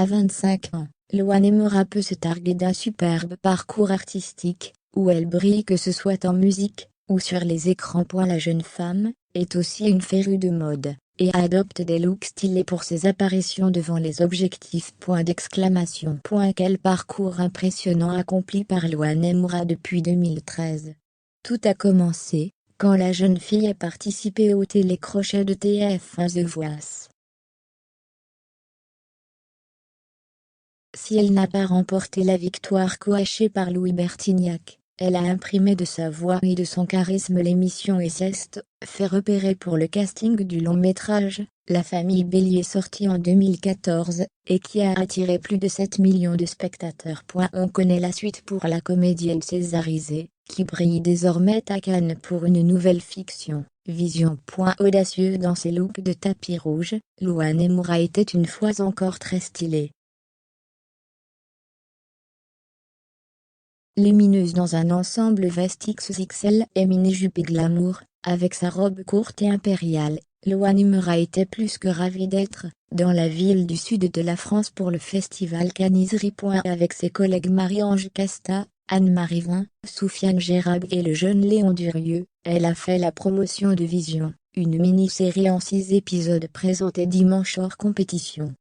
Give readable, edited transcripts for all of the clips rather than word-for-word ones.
25 ans, Louane Moura peut se targuer d'un superbe parcours artistique, où elle brille que ce soit en musique, ou sur les écrans. La jeune femme est aussi une férue de mode, et adopte des looks stylés pour ses apparitions devant les objectifs. Quel parcours impressionnant accompli par Louane Moura depuis 2013. Tout a commencé quand la jeune fille a participé au télécrochet de TF1 The Voice. Si elle n'a pas remporté la victoire coachée par Louis Bertignac, elle a imprimé de sa voix et de son charisme l'émission et s'est fait repérer pour le casting du long-métrage La famille Bélier, sorti en 2014, et qui a attiré plus de 7 millions de spectateurs. On connaît la suite pour la comédienne césarisée, qui brille désormais à Cannes pour une nouvelle fiction, Vision. Audacieuse dans ses looks de tapis rouge, Louane Moura était une fois encore très stylée. Lumineuse dans un ensemble veste XXL et mini-jupe glamour, avec sa robe courte et impériale, Louane Moura était plus que ravie d'être dans la ville du sud de la France pour le festival Caniserie. Avec ses collègues Marie-Ange Casta, Anne-Marie Vin, Soufiane Gérard et le jeune Léon Durieux, elle a fait la promotion de Vision, une mini-série en 6 épisodes présentée dimanche hors compétition.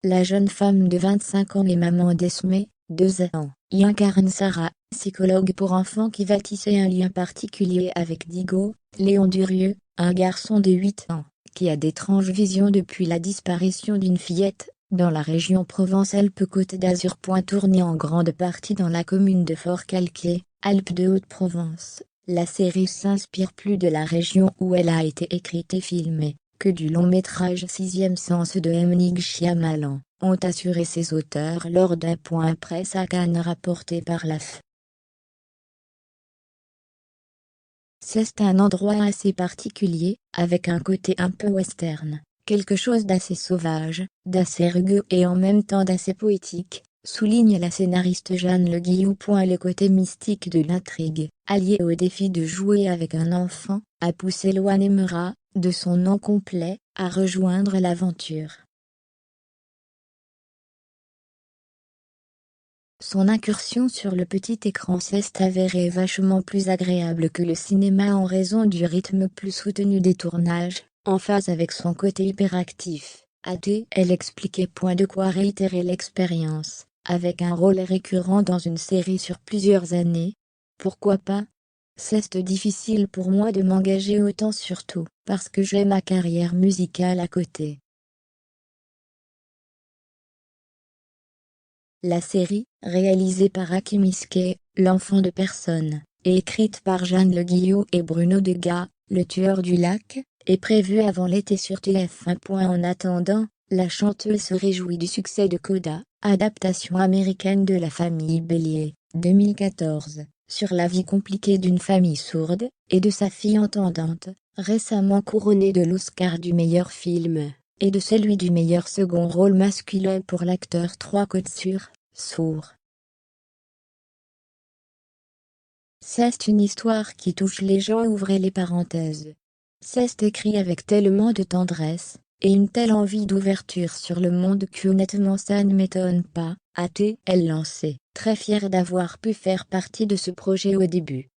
La jeune femme de 25 ans et maman d'Esmé, 2 ans, y incarne Sarah, psychologue pour enfants qui va tisser un lien particulier avec Digo, Léon Durieux, un garçon de 8 ans, qui a d'étranges visions depuis la disparition d'une fillette, dans la région Provence-Alpes-Côte d'Azur. Tournée en grande partie dans la commune de Forcalquier, Alpes de Haute-Provence, la série s'inspire plus de la région où elle a été écrite et filmée que du long-métrage Sixième Sens de M. Night Shyamalan, ont assuré ses auteurs lors d'un point presse à Cannes rapporté par l'AF. C'est un endroit assez particulier, avec un côté un peu western, quelque chose d'assez sauvage, d'assez rugueux et en même temps d'assez poétique, souligne la scénariste Jeanne Le Guillou. Le côté mystique de l'intrigue, allié au défi de jouer avec un enfant, a poussé Louane Moura, de son nom complet, à rejoindre l'aventure. Son incursion sur le petit écran s'est avérée vachement plus agréable que le cinéma en raison du rythme plus soutenu des tournages, en phase avec son côté hyperactif. Elle expliquait. De quoi réitérer l'expérience, avec un rôle récurrent dans une série sur plusieurs années. Pourquoi pas ? C'est difficile pour moi de m'engager autant, surtout parce que j'ai ma carrière musicale à côté. La série, réalisée par Hakim Miskey, l'enfant de personne, et écrite par Jeanne Le Guillou et Bruno Degas, le tueur du lac, est prévue avant l'été sur TF1. En attendant, la chanteuse se réjouit du succès de Coda, adaptation américaine de La famille Bélier, 2014, sur la vie compliquée d'une famille sourde, et de sa fille entendante, récemment couronnée de l'Oscar du meilleur film, et de celui du meilleur second rôle masculin pour l'acteur 3 côtes sur sourd. C'est une histoire qui touche les gens. Ouvrez les parenthèses. C'est écrit avec tellement de tendresse, et une telle envie d'ouverture sur le monde qu'honnêtement ça ne m'étonne pas, a-t-elle lancé. Très fière d'avoir pu faire partie de ce projet au début.